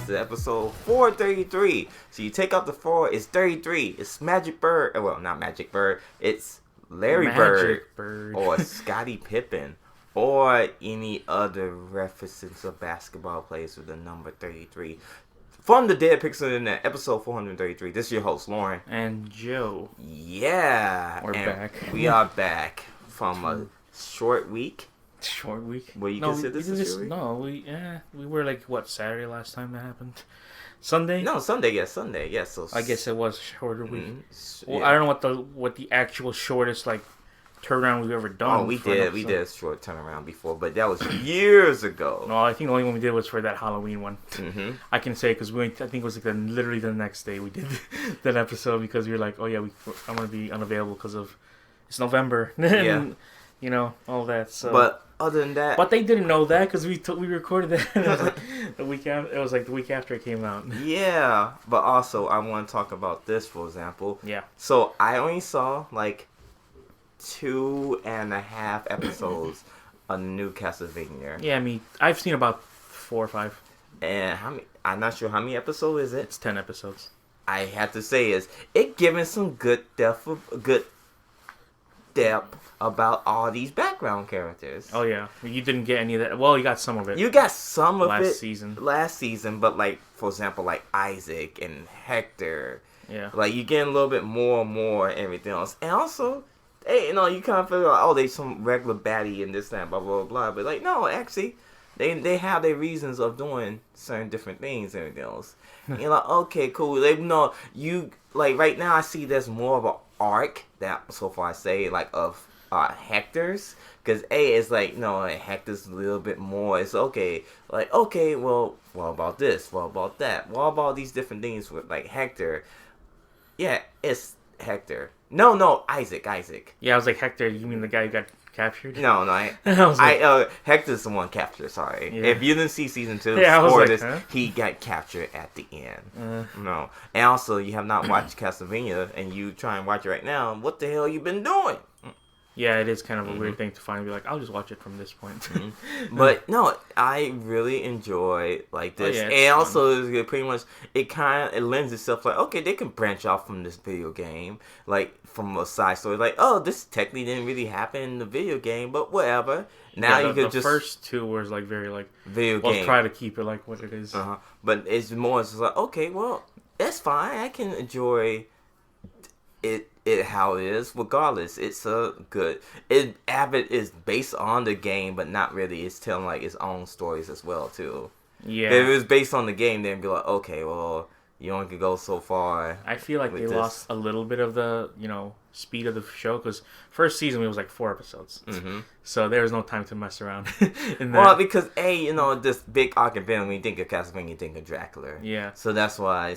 This is episode 433. So you take out the 4, it's 33. It's Magic Bird. Well, not Magic Bird. It's Larry Bird. Or Scottie Pippen. Or any other references of basketball players with the number 33. From the Dead Pixel Internet, episode 433. This is your host, Lorne. And Joe. Yeah. We're back. We are back from a short week. Short week? Well, you consider this a short week? No, we were like, Saturday last time that happened? Sunday? No, Sunday, yes, Sunday, yes. So I guess it was a shorter week. Mm-hmm. Well, yeah. I don't know what the actual shortest, turnaround we've ever done. Oh, we did a short turnaround before, but that was years ago. No, I think the only one we did was for that Halloween one. Mm-hmm. I can say because I think it was literally the next day we did that episode because we were like, oh yeah, I'm gonna be unavailable because of it's November. Yeah. You know, all that. So. But other than that, but they didn't know that because we recorded that. It was the week after. It was the week after it came out. Yeah, but also I want to talk about this, for example. Yeah. So I only saw 2.5 episodes of the new Castlevania. Yeah, I've seen about 4 or 5. And how many? I'm not sure how many episodes is it. It's 10 episodes. I have to say it giving some good depth about all these background characters. Oh yeah, you didn't get any of that. Well, you got some of it. You got some of it last season, but for example, Isaac and Hector. Yeah. You getting a little bit more and more and everything else, and also, hey, you kind of feel like, they some regular baddie and this that blah blah blah, but no, actually, they have their reasons of doing certain different things and everything else. You're like, okay, cool. You right now I see there's more of an arc that so far I say of Hector's, because it's Hector's a little bit more. It's okay, well, what about this? What about that? What about these different things with Hector? Yeah, it's Hector. No, Isaac. Yeah, I was like, Hector, you mean the guy who got captured? No, Hector's the one captured, sorry. Yeah. If you didn't see season 2, he got captured at the end. No. And also, you have not watched Castlevania, and you try and watch it right now, what the hell you been doing? Yeah, it is kind of a weird thing to finally be like, I'll just watch it from this point. But no, I really enjoy this. Oh, yeah, and also, it's pretty much, it lends itself okay, they can branch off from this video game, from a side story. This technically didn't really happen in the video game, but whatever. Now you could the first 2 was very video game. Try to keep it what it is. But it's more just okay, well, that's fine. I can enjoy it how it is. Regardless, it's a good. Abbott is based on the game, but not really. It's telling its own stories as well too. Yeah. If it was based on the game, then be okay, well, you only could go so far. I feel like they lost a little bit of the speed of the show because first season it was 4 episodes, so there was no time to mess around. Well, because this big arc event, when you think of Castlevania, you think of Dracula. Yeah. So that's why.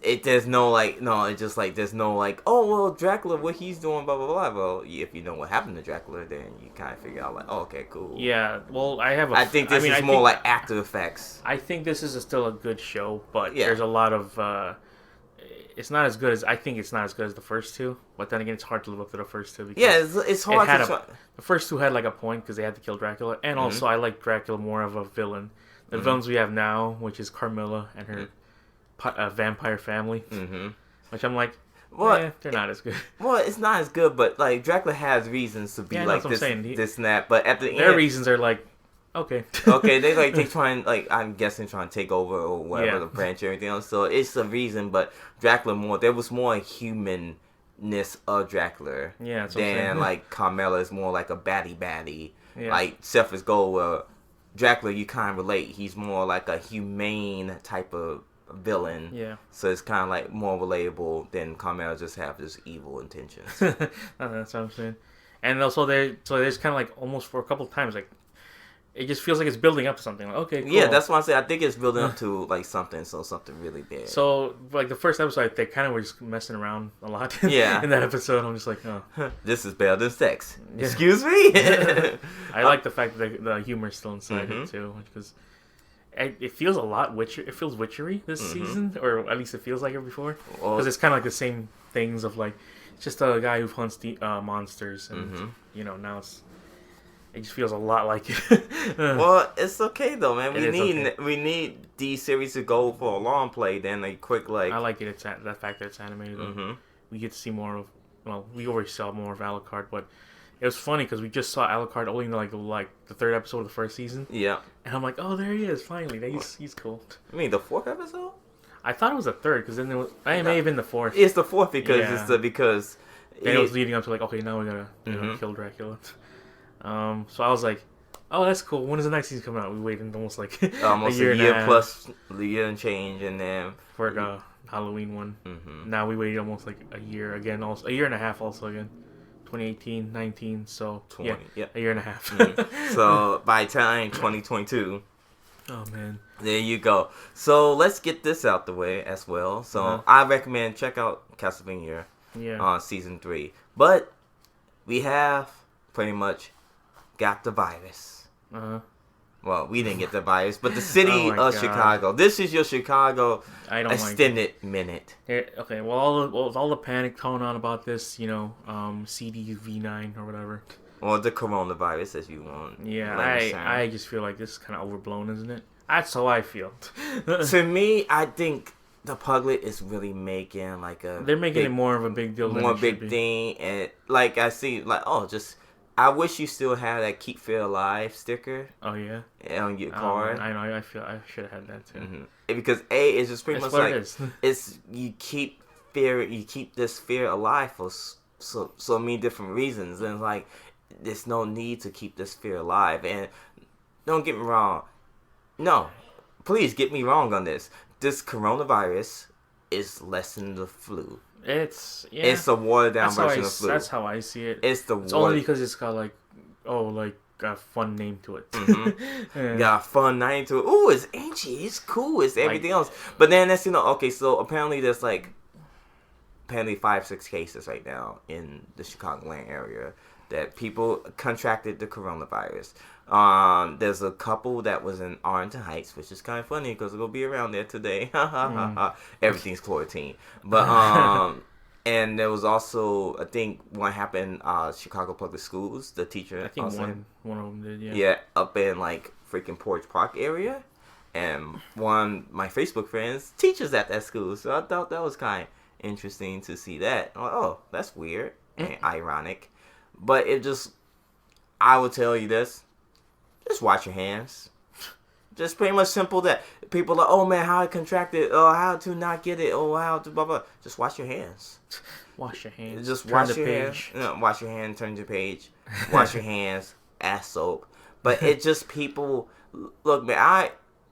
There's no there's no oh well, Dracula, what he's doing, blah blah blah. Well, if you know what happened to Dracula, then you kind of figure out okay, cool. Yeah, well, I think this is more after effects. I think this is still a good show, but there's a lot of it's not as good as it's not as good as the first 2. But then again, it's hard to live up to the first 2 because it's hard to try. The first 2 had a point because they had to kill Dracula, and also I like Dracula more of a villain. The villains we have now, which is Carmilla and her vampire family, which I'm they're not as good. Well, it's not as good, but Dracula has reasons to be this and that. But at the end, their reasons are okay, they try and I'm guessing trying to take over or whatever the branch or everything else. So it's a reason, but Dracula there was more humanness of Dracula. Yeah, that's than Carmilla is more a baddie. Yeah. Selfish goal where Dracula you kind of relate. He's more a humane type of villain. Yeah. So it's kind of more relatable than Carmel just have this evil intentions. That's what I'm saying. And also there's kind of almost for a couple of times it just feels like it's building up to something. Okay, cool. Yeah, that's why I say I think it's building up to something really big. So the first episode, they kind of were just messing around a lot. Yeah. In that episode, I'm just this is better than sex. Yeah. Excuse me. I like the fact that the humor is still inside it too, because it feels a lot It feels witchery this season, or at least it feels like it before, because it's kind of the same things of it's just a guy who hunts the monsters, and now it's It just feels a lot like it. Well, it's okay though, man. Okay. We need these series to go for a long play, then a quick like. I like it. It's the fact that it's animated. Mm-hmm. We get to see more of. Well, we already saw more of Alucard, but it was funny because we just saw Alucard only in like the third episode of the first season. Yeah. And I'm like, oh, there he is! Finally, he's cool. I mean, the fourth episode. I thought it was the third because then there was. I may have been the fourth. It's the fourth because because. Then it was leading up to like, okay, now we gotta kill Dracula. So I was like, oh, that's cool. When is the next season coming out? We waited almost like almost a year plus the year and change, and then for the Halloween one. Mm-hmm. Now we waited almost like a year again, also a year and a half also again. 2018, 19, so 20, yeah, a year and a half. Mm-hmm. So by time 2022. Oh man. There you go. So let's get this out the way as well. So I recommend check out Castlevania. Yeah. Season 3. But we have pretty much got the virus. Well, we didn't get the virus, but the city of Chicago. This is your Chicago extended minute. Okay, well, all the panic going on about this, CD V9 or whatever. Or the coronavirus, as you want. Yeah, I just feel like this is kind of overblown, isn't it? That's how I feel. To me, I think the public is really making like a. They're making it more of a big deal. More big thing, and like I see, like I wish you still had that "Keep Fear Alive" sticker. Oh yeah. On your car. I know. I feel I should have had that too. Mm-hmm. Because it's just pretty much like it's you keep this fear alive for so many different reasons, and like there's no need to keep this fear alive. And don't get me wrong, no, please get me wrong on this. This coronavirus is less than the flu. It's a watered down version of flu. That's how I see it. It's only because it's got a fun name to it. Mm-hmm. Got a fun name to it. Ooh, it's ancient. It's cool. It's everything else. But then that's okay. So apparently there's 5-6 cases right now in the Chicagoland area that people contracted the coronavirus. There's a couple that was in Arlington Heights, which is kind of funny because it'll be around there today. Everything's quarantine. But and there was also, I think, one happened Chicago Public Schools. The teacher, I think one of them did. Yeah. Yeah, up in freaking Porch Park area, and one of my Facebook friends teaches at that school. So I thought that was kind of interesting to see that. Oh, that's weird and ironic. But I will tell you this. Just wash your hands. Just pretty much simple that. People are like, oh man, how I contracted, how to not get it, how to blah blah. Just wash your hands. Wash your hands. Just wash your hands. Wash your hands, turn the page. Wash your hands, ass soap. But it just people, look man,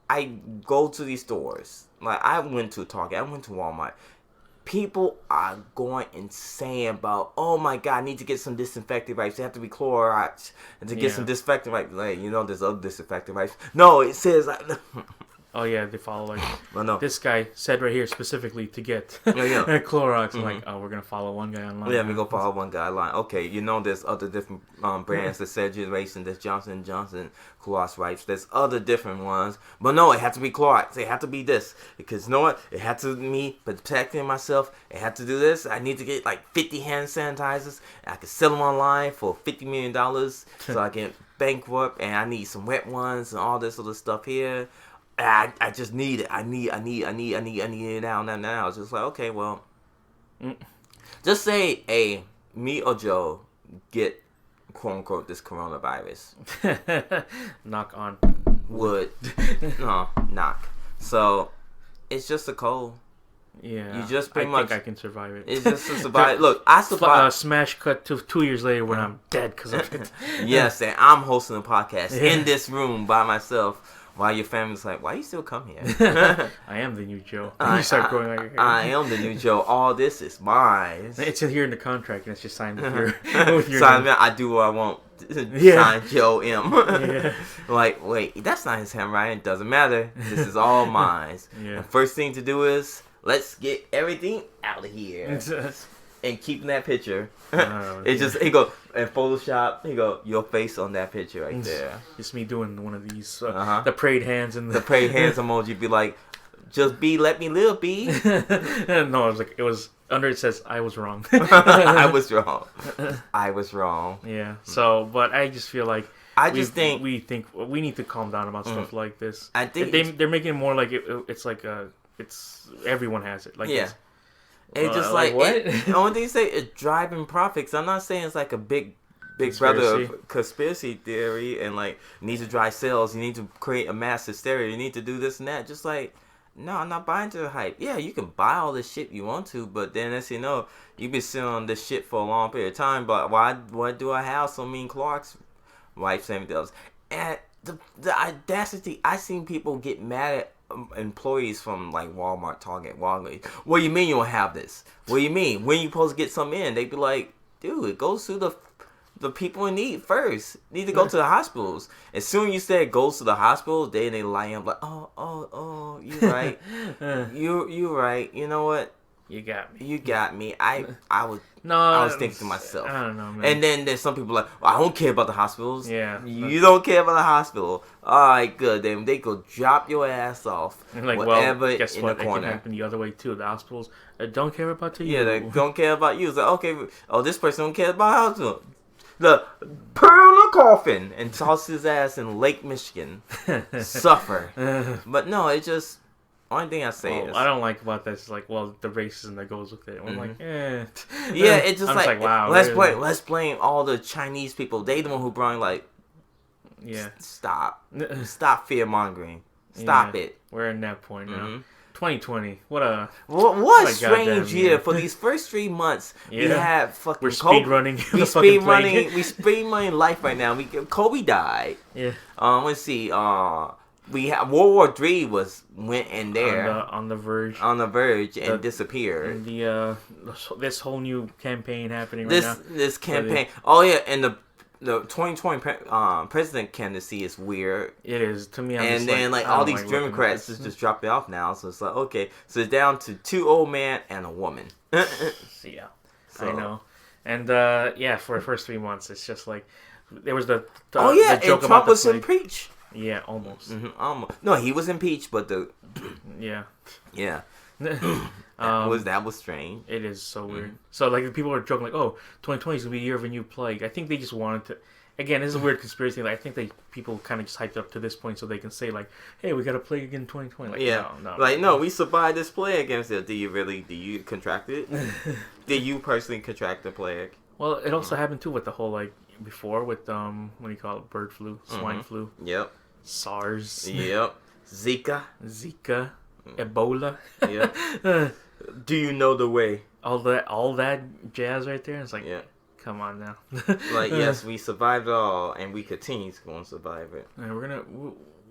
I go to these stores. Like I went to Target, I went to Walmart. People are going insane about, oh my god, I need to get some disinfectant wipes. They have to be Clorox. And to get some disinfectant wipes, there's other disinfectant wipes. No, it says oh yeah, they follow well, no. This guy said right here specifically to get Clorox. I'm like, oh, we're gonna follow one guy online. Yeah, we go follow one guy online. Okay, there's other different brands. There's Said Generation, there's Johnson & Johnson Clorox wipes. There's other different ones, but no, it had to be Clorox. It had to be this because you know what? It had to be me protecting myself. It had to do this. I need to get 50 hand sanitizers. I could sell them online for $50 million, so I can bankrupt. And I need some wet ones and all this other stuff here. I just need it. I need it now. It's just like, okay, well, just say, me or Joe get, quote unquote, this coronavirus. Knock on wood. No, knock. So, it's just a cold. Yeah, you just pretty much. I think I can survive it. It's just to survive. Look, I survived. Smash cut to 2 years later when I'm dead because of it. Yes, and I'm hosting a podcast in this room by myself. While your family's like, why you still come here? I am the new Joe. You start growing out your hair. I am the new Joe. All this is mine. It's here in the contract, and it's just signed with your Sign, I do what I want. Sign Joe M. Yeah. Like, wait, that's not his handwriting. Doesn't matter. This is all mine. Yeah. The first thing to do is, let's get everything out of here. And keeping that picture. It's just, he go, in Photoshop, your face on that picture right there. It's me doing one of these, the prayed hands. And the prayed hands emoji be like, just be, let me live, be. No, it was, under it says, I was wrong. I was wrong. I was wrong. Yeah, so, but I just feel like, I just think we need to calm down about stuff like this. I think they're making it more like it's like it's everyone has it. Like yeah. It's just like what? The only thing you say is driving profits. I'm not saying it's like a big brother of conspiracy theory and like you need to drive sales. You need to create a mass hysteria. You need to do this and that. Just like no, I'm not buying to the hype. Yeah, you can buy all this shit you want to, but then as you know, you've been sitting on this shit for a long period of time. But why do I have so mean Clark's wife and everything else? And the audacity, I seen people get mad at employees from like Walmart, Target, Walgreens. What do you mean you don't have this? What do you mean? When you supposed to get some in? They'd be like, dude, it goes to the people in need first. Need to go to the hospitals. As soon as you say it goes to the hospitals, they lie up like, oh, you right. you right. You know what? You got me. You got me. I was thinking to myself. I don't know, man. And then there's some people like, well, I don't care about the hospitals. Yeah. You don't care about the hospital. All right, good. Then they go drop your ass off. And like, whatever well, guess in what? the It corner. can happen the other way too. The hospitals don't care about you. Yeah, they don't care about you. It's like, okay, this person don't care about hospital. The Pearl coffin and toss his ass in Lake Michigan. Suffer. But no, it just only thing I say is I don't like about this is like, well, the racism that goes with it. I'm like, yeah, it's just I'm like wow. Let's blame all the Chinese people. They the one who brought like stop fear mongering. Stop it. We're in that point now. 2020. What a strange year for these first 3 months. Yeah. We have fucking we're speed running. We speed running life right now. Kobe died. Yeah. Let's see. We have World War III went in there on the verge and disappeared. And this whole new campaign happening right now. This campaign. Oh yeah, and the 2020 president candidacy is weird. It is to me. And then like all these Democrats is just dropping off now, so it's like okay, so it's down to 2 old men and a woman. Yeah, so. I know. And for the first 3 months, it's just like there was the and joke Trump was impeached. Yeah, almost. Almost. No, he was impeached, but yeah. That was strange. It is so weird. So like people are joking like, oh, 2020 is gonna be a year of a new plague. I think they just wanted to. Again, this is a weird conspiracy. Like, I think people kind of just hyped up to this point so they can say like, hey, we got a plague again in 2020. Like, no, we survived this plague against it. Do you contract it? Did you personally contract the plague? Well, it also happened too with the whole like before with what do you call it? Bird flu, swine flu. Yep. SARS. Yep. Zika. Ebola. Yep. Do you know the way? All that jazz right there. It's like, come on now. Like, yes, we survived it all, and we continue to go and survive it. And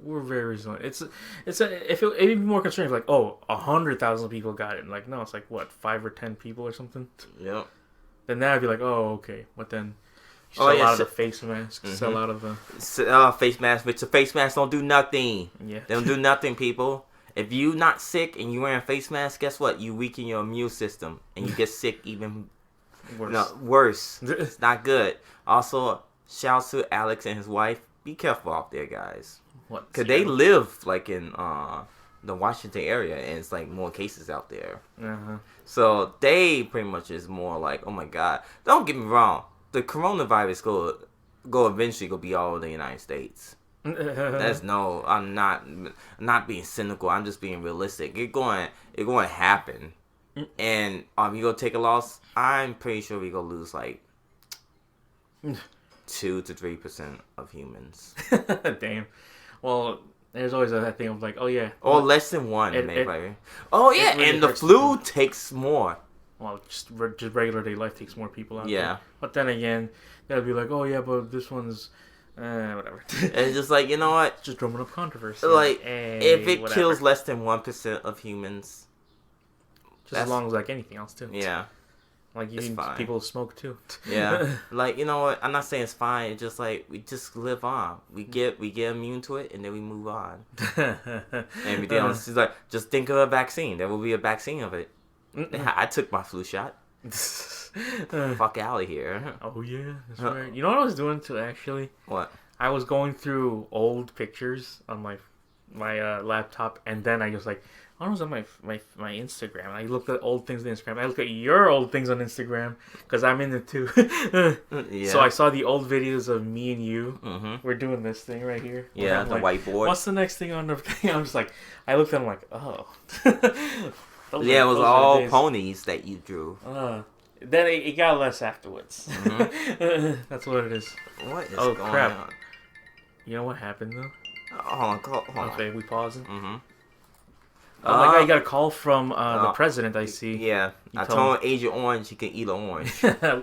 we're very resilient. It'd be more concerning if like 100,000 people got it. And like no, it's like what 5 or 10 people or something. Yep. Then that'd be like okay, but then. Sell out of the face masks. Sell out of the face masks. But the face masks don't do nothing. Yeah. They don't do nothing, people. If you not sick and you wearing a face mask, guess what? You weaken your immune system and you get sick even worse. It's not good. Also, shout out to Alex and his wife. Be careful out there, guys. What? Because they live like in the Washington area, and it's like more cases out there. So they pretty much is more like, oh my god. Don't get me wrong. The coronavirus go eventually be all over the United States. I'm not being cynical. I'm just being realistic. It's going to happen. And you gonna take a loss? I'm pretty sure we gonna lose like 2 to 3% of humans. Damn. Well, there's always that thing of like, oh yeah, or less than 1, maybe. Oh yeah, really, and the flu takes more. Well, just regular day life takes more people out. Yeah. There. But then again, they'll be like, oh yeah, but this one's whatever. It's just like, you know what? Just drumming up controversy. Like, if it kills less than 1% of humans, just as long as like anything else too. Yeah. Like people smoke too. Yeah. Like, you know what? I'm not saying it's fine. It's just like we just live on. We get immune to it and then we move on. Everything else is like, just think of a vaccine. There will be a vaccine of it. I took my flu shot. Fuck out of here. Oh yeah, that's right. You know what I was doing too, actually? What? I was going through old pictures on my laptop, and then I just like I was on my Instagram. I looked at old things on Instagram. I look at your old things on Instagram because I'm in it too. Yeah. So I saw the old videos of me and you. We're doing this thing right here. Yeah, the like, whiteboard. What's the next thing on the thing? I'm just like, I looked at them like, oh. It was all ponies that you drew. Then it got less afterwards. That's what it is. What is going on? You know what happened though? Hold on. Okay, we pausing. Oh my god, you got a call from the president, I see. Yeah. I told Agent Orange he can eat an orange.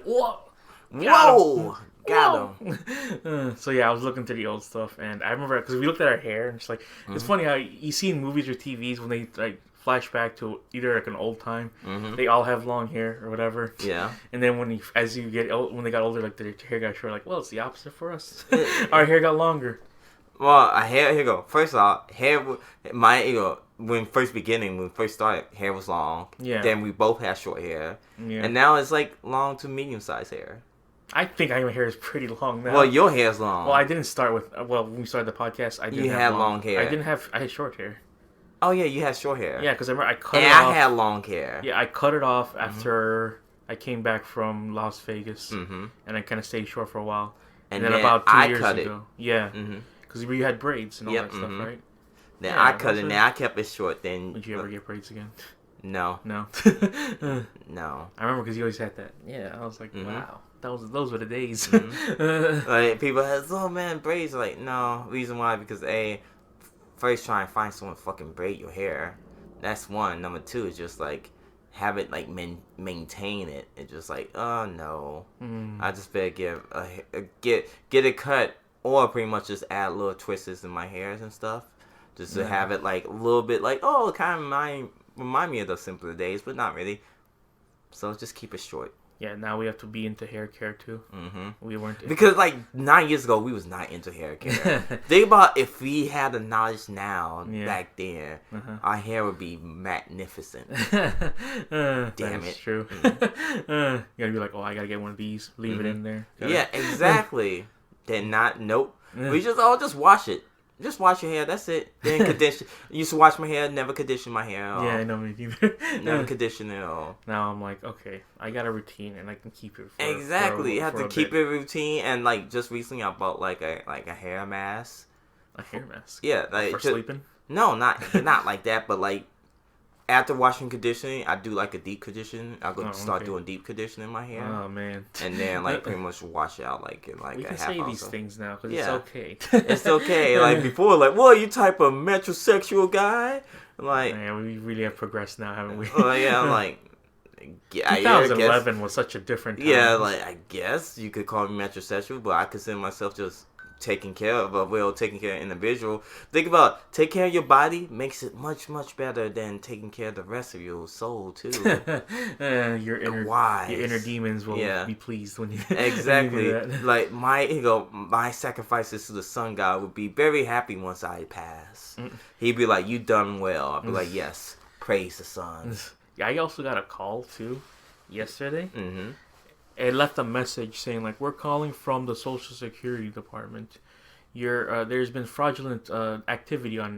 Whoa! Got him. So yeah, I was looking through the old stuff, and I remember because we looked at our hair, and it's like it's funny how you see in movies or TVs when they like flash back to either like an old time, they all have long hair or whatever. Yeah. And then when they got older, like their hair got short. Like, well, it's the opposite for us. Our hair got longer. Well, here you go. First off, when first started, hair was long. Yeah. Then we both had short hair. Yeah. And now it's like long to medium sized hair. I think my hair is pretty long now. Well, your hair's long. Well, I didn't start with. When we started the podcast, I didn't have long hair. I had short hair. Oh yeah, you had short hair. Yeah, because I remember I cut it off. And I had long hair. Yeah, I cut it off after I came back from Las Vegas, and I kind of stayed short for a while. And then about 2 years ago, yeah, because we had braids and all that stuff, right? Then I cut it. Now I kept it short. Then would you ever get braids again? No. No. No. I remember because you always had that. Yeah, I was like, wow, those were the days. Like people had, oh man, braids. Like no reason why, because first try and find someone to fucking braid your hair. That's one. Number two is just like have it like maintain it. It's just like, oh no, I just better get it cut, or pretty much just add little twists in my hairs and stuff, just to have it like a little bit like, oh, it kind of remind me of the simpler days, but not really. So just keep it short. Yeah, now we have to be into hair care too. We weren't because like 9 years ago we was not into hair care. Think about if we had the knowledge now back then, our hair would be magnificent. Damn it, true. You gotta be like, oh, I gotta get one of these. Leave it in there. Yeah, exactly. Then nope. We just wash it. Just wash your hair. That's it. Then condition. Used to wash my hair. Never condition my hair. Yeah, I know me neither. Never condition it at all. Now I'm like, okay, I got a routine and I can keep it. You have to keep it routine, and like just recently I bought like a hair mask. A hair mask. Yeah, like for sleeping. No, not like that, but like after washing conditioning, I do like a deep condition. I'll start doing deep conditioning in my hair. Oh man! And then like pretty much wash it out like in like we a can half say hour. These things now because it's okay. It's okay. Like before, like, well, you type of metrosexual guy. Like, yeah, we really have progressed now, haven't we? Yeah, I'm like. Yeah, 2011 was such a different time. Yeah, like I guess you could call me metrosexual, but I consider myself just taking care of an individual. Think about taking care of your body makes it much better than taking care of the rest of your soul too. Your inner demons will be pleased when you exactly when you do that. Like my sacrifices to the sun god would be very happy once I pass. He'd be like, you done well. I'd be like, yes, praise the sun. Yeah, I also got a call too yesterday. It left a message saying like, we're calling from the Social Security Department. There's been fraudulent activity on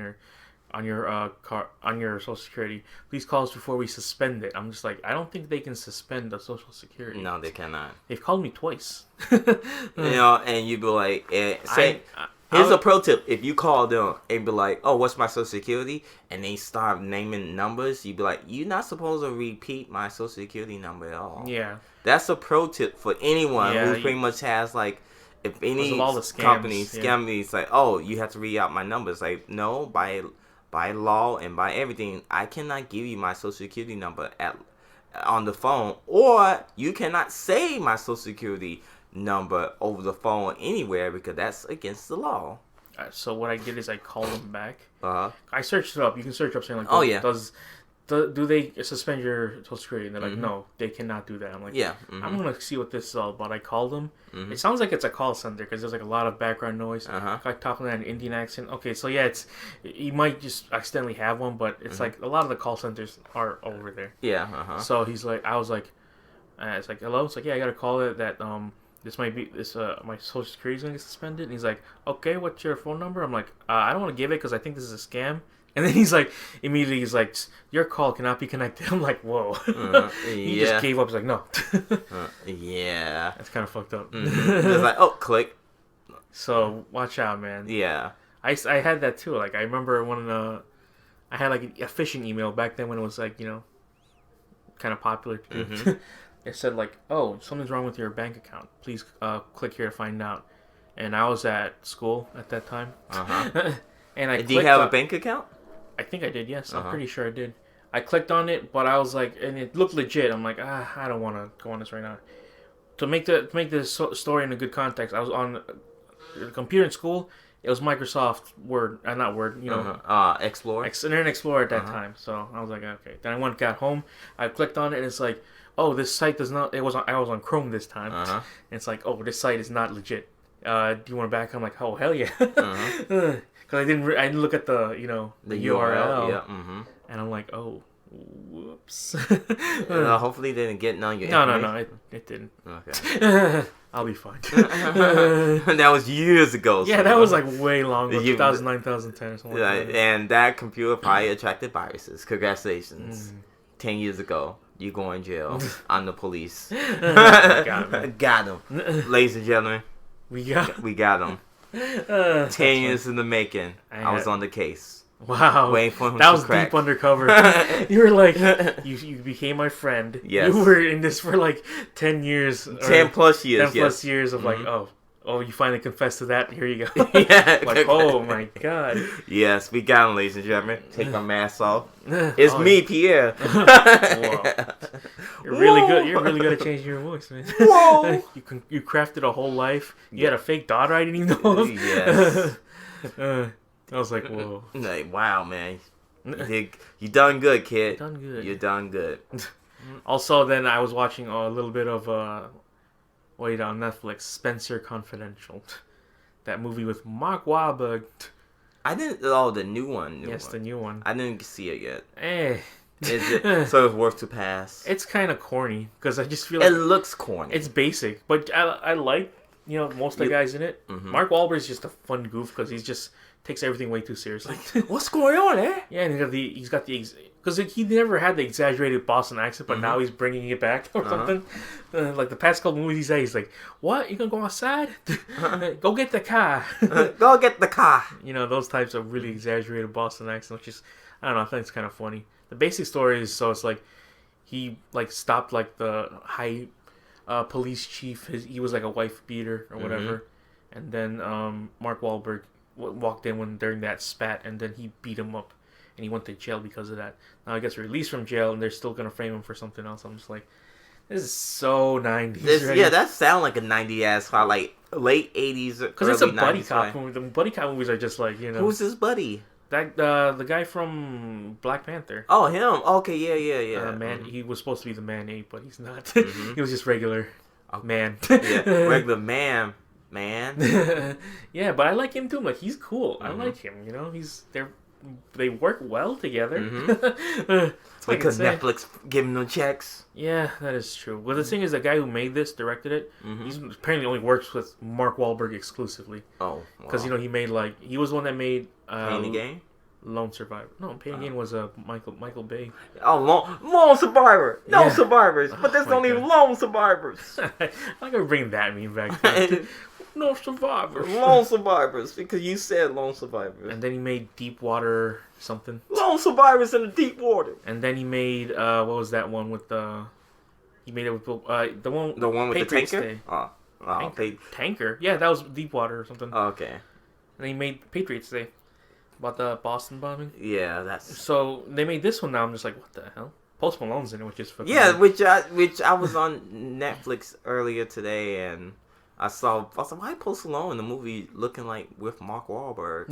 your Social Security. Please call us before we suspend it. I'm just like, I don't think they can suspend the Social Security. No, they cannot. They've called me twice. And you'd be like, here's a pro tip. If you call them and be like, oh, what's my Social Security? And they start naming numbers, you'd be like, you're not supposed to repeat my Social Security number at all. Yeah. That's a pro tip for anyone who pretty much has like, if any company scam me, it's like, oh, you have to read out my numbers. Like, no, by law and by everything, I cannot give you my Social Security number on the phone, or you cannot say my Social Security number over the phone anywhere because that's against the law. So what I did is I called them back. I searched it up. You can search up saying like, do they suspend your Social Security? And they're like, no, they cannot do that. I'm like, I'm gonna see what this is all about. I called them. It sounds like it's a call center because there's like a lot of background noise. Like talking in an Indian accent. Okay, so yeah, you might just accidentally have one, but it's like a lot of the call centers are over there. Yeah. So he's like, I was like, it's like, hello. It's like, yeah, I got a call that this might be my Social Security's gonna get suspended. And he's like, okay, what's your phone number? I'm like, I don't want to give it because I think this is a scam. And then he's like, immediately he's like, your call cannot be connected. I'm like, whoa. He just gave up. He's like, no. Yeah. That's kind of fucked up. It's like, oh, click. So watch out, man. Yeah. I had that too. Like I remember when I had like a phishing email back then when it was like, you know, kind of popular to do. It said like, oh, something's wrong with your bank account. Please click here to find out. And I was at school at that time. And I do you have a bank account? I think I did, yes. I'm pretty sure I did. I clicked on it, but I was like, and it looked legit. I'm like, I don't want to go on this right now. To make this story in a good context, I was on a computer in school. It was Microsoft Word, not Word, you know. Explorer? Internet Explorer at that time. So I was like, okay. Then I got home. I clicked on it, and it's like, oh, this site does not, I was on Chrome this time. And it's like, oh, this site is not legit. Do you want to back? I'm like, oh, hell yeah. Because I didn't look at the, you know, the URL. Yeah. And I'm like, oh, whoops. Hopefully they didn't get on your information. No, it didn't. Okay. I'll be fine. That was years ago. Yeah, that was like way longer. 2009, 2010 or something. And that computer probably attracted viruses. Congratulations. 10 years ago, you go in jail. I'm the police. Got him. Ladies and gentlemen, we got him. 10 years in the making. I was on the case. Wow, waiting for him that to was crack. deep undercover. You were like, you became my friend. Yes. You were in this for like 10 years. 10 plus years. 10 plus years of like, oh, you finally confessed to that. Here you go. Yeah. Like, oh my god. Yes, we got him, ladies and gentlemen. Take my mask off. It's me, Pierre. Whoa. You're really good. You're really good at changing your voice, man. Whoa. You crafted a whole life. You had a fake daughter I didn't even know of. Yes. I was like, whoa. Like, wow, man. You done good, kid. You done good. Also, then I was watching a little bit of on Netflix, Spencer Confidential. That movie with Mark Wahlberg. I didn't. Oh, the new one. The new one. I didn't see it yet. Is it? So it's worth to pass. It's kind of corny because I just feel like it looks corny. It's basic, but I like most of the guys in it. Mark Wahlberg is just a fun goof because he's just takes everything way too seriously. What's going on, eh? Yeah, and he's got the because he never had the exaggerated Boston accent, but now he's bringing it back or something. Like the past couple movies, he's like, "What? You gonna go outside? Go get the car. Go get the car." Those types of really exaggerated Boston accent, which is I don't know. I think it's kind of funny. The basic story is it's like he like stopped like the high police chief. He was like a wife beater or whatever, and then Mark Wahlberg walked in during that spat, and then he beat him up, and he went to jail because of that. Now he gets released from jail, and they're still gonna frame him for something else. I'm just like, this is so 90s. Yeah, that sounds like a 90s ass file, like late 80s, because it's a buddy cop movie. The buddy cop movies are just like Who's his buddy? That the guy from Black Panther. Oh, him. Okay, yeah. Man, he was supposed to be the man-ape, but he's not. He was just regular man. Regular man. Yeah, but I like him too. Like he's cool. I like him. They work well together. Because Netflix giving them checks. Yeah, that is true. Well, the thing is, the guy who made this, directed it, he's apparently only works with Mark Wahlberg exclusively. Oh, because he made he was the one that made Pain the Game. Lone Survivor. No, Pain Game was Michael Bay. Oh, Lone Survivor. No survivors, but there's only lone survivors. I'm gonna bring that meme back. No survivors. Lone survivors, because you said lone survivors. And then he made Deepwater something. Lone survivors in the deep water. And then he made what was that one with the? He made it with the one with Patriots the tanker. Tanker. Yeah, that was Deepwater or something. Oh, okay. And he made Patriots Day about the Boston bombing. Yeah, that's. So they made this one now. I'm just like, what the hell? Post Malone's in it, which is fucking. Yeah, which I was on Netflix earlier today and. I was like, why Post Malone in the movie looking like with Mark Wahlberg?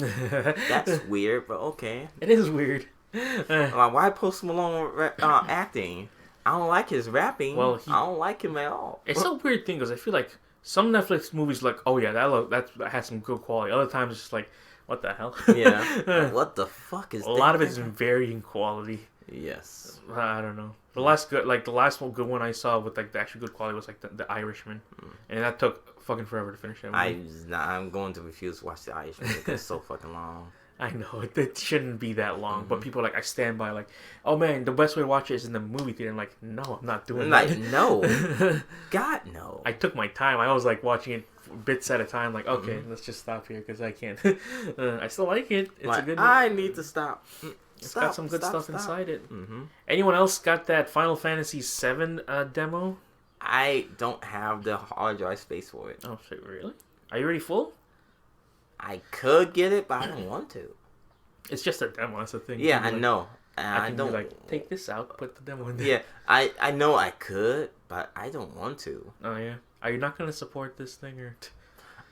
That's weird, but okay. It is weird. Like, why Post Malone acting? I don't like his rapping. I don't like him at all. It's a weird thing because I feel like some Netflix movies like, oh yeah, that has some good quality. Other times it's just like, what the hell? Yeah. What the fuck is that? A lot of it's in varying quality. Yes. I don't know. The last good one I saw with like the actual good quality was like the Irishman, and that took fucking forever to finish that movie. I'm going to refuse to watch The Irishman because it's so fucking long. I know it shouldn't be that long, but people are like, I stand by, like, oh man, the best way to watch it is in the movie theater. I'm like, no, I'm not doing that. Like, no, God, no. I took my time. I was like watching it bits at a time. Like, okay, let's just stop here because I can't. I still like it. It's like, a good. I need to stop. It's got some good stuff inside it. Mm-hmm. Anyone else got that Final Fantasy VII demo? I don't have the hard drive space for it. Oh shit! Really? Are you already full? I could get it, but I don't want to. It's just a demo. That's the thing. Yeah, I like, know. I don't be like, take this out, put the demo in there. Yeah, I know I could, but I don't want to. Oh yeah. Are you not gonna support this thing or?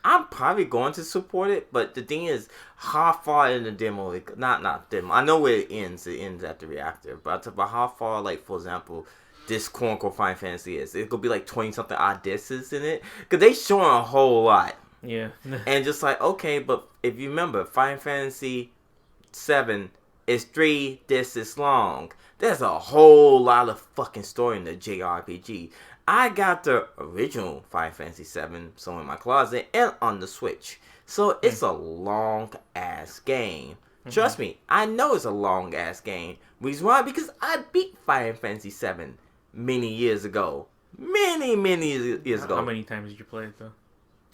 I'm probably going to support it, but the thing is, how far in the demo? Not demo. I know where it ends. It ends at the reactor, but about how far, like for example, this quote unquote Final Fantasy is. It could be like 20 something odd discs in it, cause they showing a whole lot. Yeah. And just like, okay, but if you remember, Final Fantasy VII is 3 discs long. There's a whole lot of fucking story in the JRPG. I got the original Final Fantasy VII somewhere in my closet and on the Switch. So it's a long ass game. Trust me, I know it's a long ass game. Reason why? Because I beat Final Fantasy VII many years ago. Many years ago. How many times did you play it though?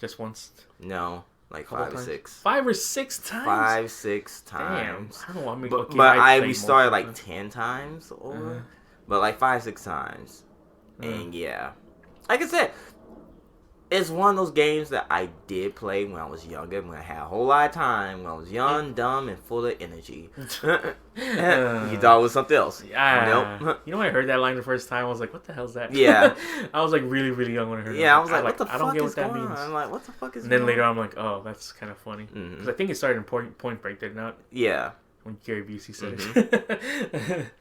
Just once? No, like 5 or 6. 5 or 6 times? 5, 6 times. Damn. I don't know. I mean, but okay, but we started like 10 times or but like 5, 6 times. And yeah, like I said, it's one of those games that I did play when I was younger, when I had a whole lot of time, when I was young, dumb, and full of energy. You thought it was something else. Nope. You know when I heard that line the first time, I was like, what the hell's that? Yeah. I was like really, really young when I heard it. Yeah, I was like, what the I fuck don't get is what that going means. on? I'm like, what the fuck is And then going later on? I'm like, oh, that's kind of funny. Because I think it started in Point Break, did it not? Yeah. When Gary Busey said it.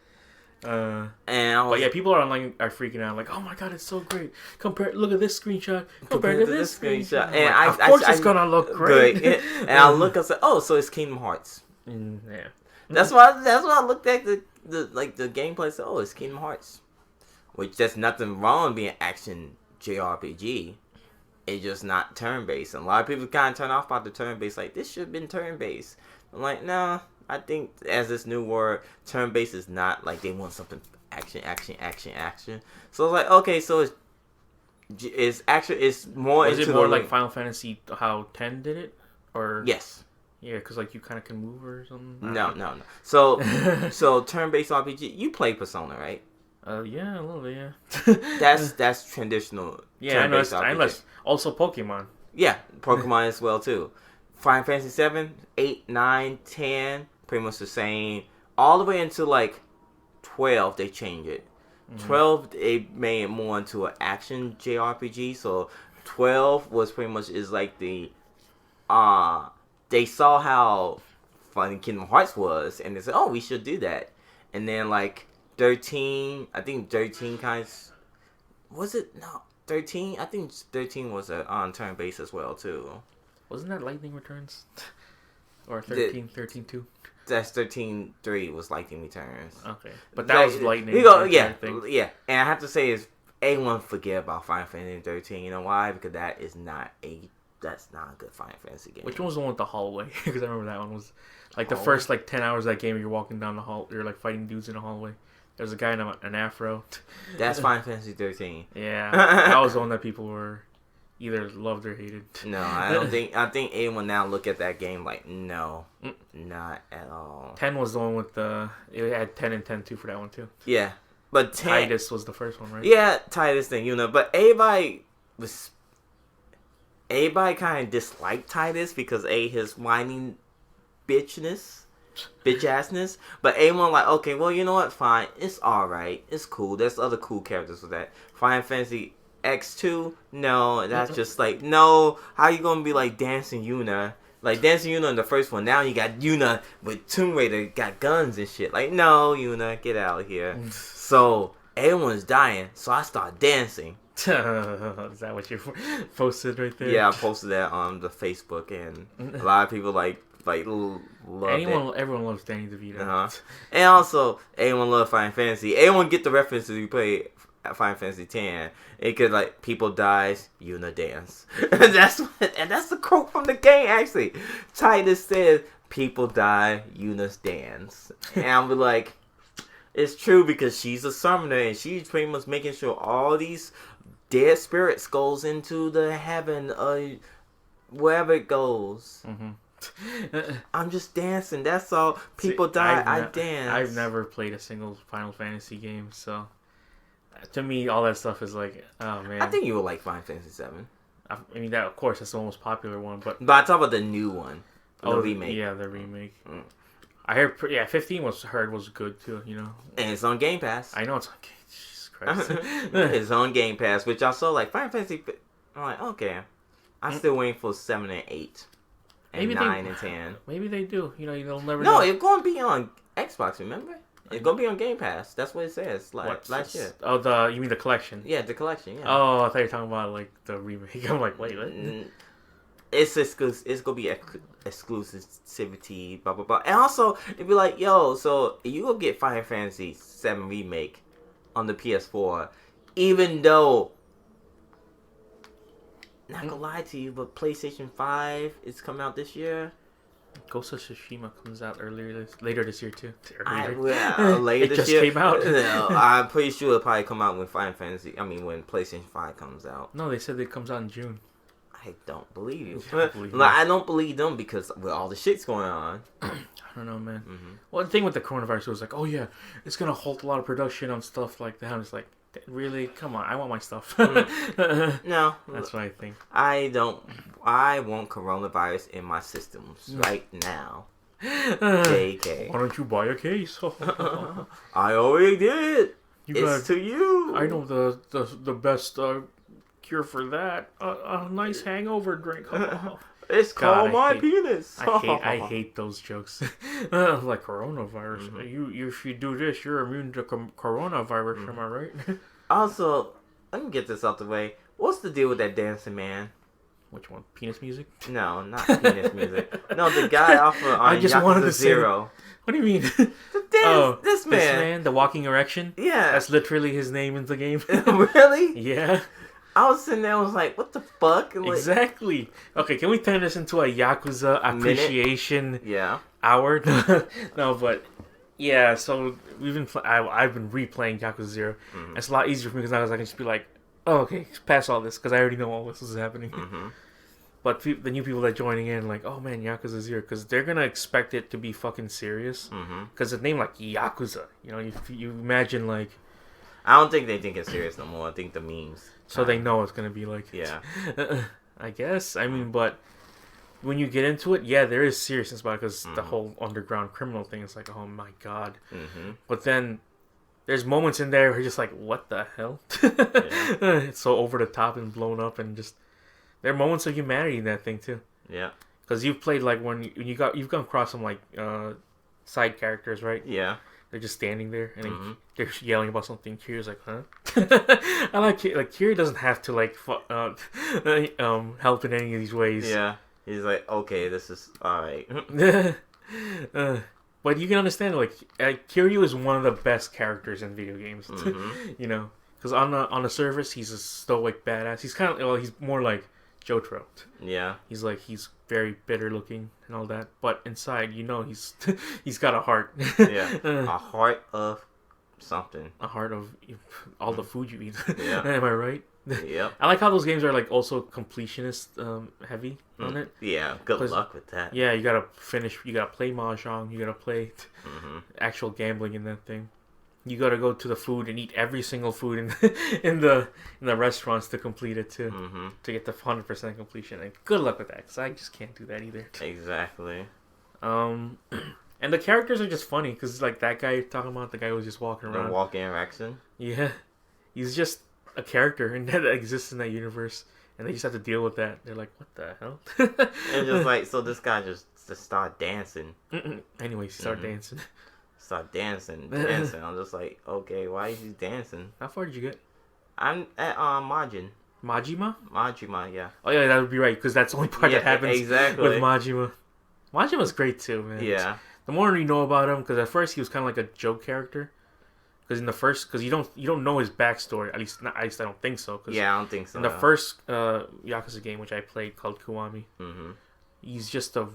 And I was, but yeah, people are online are freaking out like, oh my god, it's so great. Look at this screenshot compared to this screenshot. And like, of course it's gonna look great. And I look and say, oh, so it's Kingdom Hearts. Yeah. That's why I looked at the gameplay and said, oh, it's Kingdom Hearts. Which there's nothing wrong with being action JRPG. It's just not turn-based. And a lot of people kind of turn off about the turn-based. Like, this should have been turn-based. I'm like, nah. I think as this new word, turn-based is not like they want something action. So I was like, okay, so it's actually it's more. Was it more like Final Fantasy how 10 did it, or yes? Yeah, because like you kind of can move or something. No. So so turn-based RPG. You play Persona, right? Yeah, a little bit. Yeah. that's traditional. Yeah, I know. Also Pokemon. Yeah, Pokemon as well too. Final Fantasy 7, 8, 9, 10, pretty much the same. All the way into like 12, they changed it. 12, they made it more into an action JRPG. So 12 was pretty much is like the they saw how fun Kingdom Hearts was, and they said, oh, we should do that. And then like 13, I think 13 kind of was it? No, 13. I think 13 was on turn base as well too. Wasn't that Lightning Returns? Or 13-2? That's 13-3 was Lightning Returns. Okay. But that was Lightning. Yeah. And I have to say is anyone forget about Final Fantasy 13. You know why? Because that's not a good Final Fantasy game. Which one was the one with the hallway? Because I remember that one was like the first like 10 hours of that game. You're walking down the hall. You're like fighting dudes in the hallway. There's a guy in an afro. That's Final Fantasy 13. Yeah. That was the one that people were either loved or hated. No, I think anyone now look at that game like, no, not at all. 10 was the one with it had 10 and 10 too for that one too. Yeah, but 10. Titus was the first one, right? Yeah, Titus thing, but everybody kind of disliked Titus because his whining bitch-assness. But everyone like, okay, well, you know what? Fine, it's all right, it's cool. There's other cool characters with that. Final Fantasy X2, no, that's just like, no, how you gonna be like Dancing Yuna? Like Dancing Yuna in the first one, now you got Yuna with Tomb Raider, got guns and shit. Like, no, Yuna, get out of here. So, everyone's dying, so I start dancing. Is that what you posted right there? Yeah, I posted that on the Facebook, and a lot of people love it. Everyone loves Danny DeVito. And also, everyone loves Final Fantasy. Everyone get the references you play Final Fantasy 10. It could like people dies, Yuna dance. And that's the quote from the game actually. Titus says people die, Eunice dance. And I'll be like, it's true because she's a summoner and she's pretty much making sure all these dead spirits goes into the heaven, wherever it goes. I'm just dancing. That's all. People die. I dance. I've never played a single Final Fantasy game, so to me, all that stuff is like, oh man. I think you would like Final Fantasy VII. I mean, that of course that's the most popular one, but I talk about the new one, the remake. Yeah, the remake. I heard, 15 was good too. You know, and it's on Game Pass. I know it's on. Jesus Christ, it's on Game Pass, which I saw like Final Fantasy. I'm like, okay, I'm still waiting for 7 and 8. And 9 and 10. Maybe they do. You know, you'll never know. No, it's going to be on Xbox, remember? It's going to be on Game Pass. That's what it says. Last year. Oh, you mean the collection? Yeah, the collection, yeah. Oh, I thought you were talking about, like, the remake. I'm like, wait, what? It's exclusive. It's going to be exclusivity, blah, blah, blah. And also, it'd be like, yo, so you go get Final Fantasy VII Remake on the PS4, even though... Not gonna lie to you, but PlayStation 5 is coming out this year. Ghost of Tsushima comes out later this year too. Later this year. It just came out. No, I'm pretty sure it'll probably come out when when PlayStation 5 comes out. No, they said it comes out in June. I don't believe you. I don't believe them because with all the shit's going on. I don't know, man. Well, the thing with the coronavirus was like, oh yeah, it's gonna halt a lot of production on stuff like that. And it's like, really? Come on, I want my stuff. No. That's what I think. I want coronavirus in my systems right now. JK. Why don't you buy a case? I already did. It's to you. I know the best cure for that. A nice hangover drink. It's called my penis. I hate those jokes. Like coronavirus. You if you do this, you're immune to coronavirus. Am I right? Also, let me get this out the way. What's the deal with that dancing man? Which one? Penis music? No, not penis music. No, the guy off of I just wanted to Zero. What do you mean? This man, the walking erection. Yeah, that's literally his name in the game. Really? Yeah. I was sitting there, I was like, what the fuck? And exactly. Okay, can we turn this into a Yakuza appreciation hour? No, but yeah, so I've been replaying Yakuza 0. It's a lot easier for me because I can just be like, oh, okay, pass all this because I already know all this is happening. But the new people that are joining in, like, oh man, Yakuza 0, because they're going to expect it to be fucking serious. Because the name, like, Yakuza, you know, you imagine, like... I don't think they think it's serious no more. I think the memes. So they know it's going to be like... Yeah. I guess. I mean, but when you get into it, yeah, there is seriousness about it because the whole underground criminal thing is like, oh my god. But then there's moments in there where you're just like, what the hell? It's so over the top and blown up and just... There are moments of humanity in that thing too. Yeah. Because you've played like when you've come across some like side characters, right? Yeah. They're just standing there and they're yelling about something. Kiri's like, huh? I like Kiri doesn't have to like help in any of these ways. Yeah. He's like, okay, this is alright. But you can understand like Kiryu is one of the best characters in video games. You know, because on the surface he's a stoic badass. He's kind of he's more like Jotaro. Yeah. He's very bitter looking and all that, but inside, you know, he's got a heart. Yeah. A heart of something. A heart of all the food you eat. Yeah. Am I right? Yeah. I like how those games are like also completionist heavy on it. Yeah. Good luck with that. Yeah, you gotta play mahjong, you gotta play actual gambling in that thing. You gotta go to the food and eat every single food in the restaurants to complete it too, to get the 100% completion. And good luck with that, because I just can't do that either. Exactly. And the characters are just funny, because like that guy you're talking about, the guy who was just walking around. The walking interaction. Yeah, he's just a character and that exists in that universe, and they just have to deal with that. They're like, what the hell? And just like, so this guy just start dancing. Anyways, start dancing. Start dancing. I'm just like, okay, why is he dancing? How far did you get? I'm at Majin. Majima, yeah. Oh yeah, that would be right, because that's the only part that happens exactly with Majima. Majima's great too, man. Yeah. The more you know about him, because at first he was kind of like a joke character. Because you don't know his backstory. At least I don't think so. Yeah, I don't think so. In the first Yakuza game, which I played called Kiwami, he's just a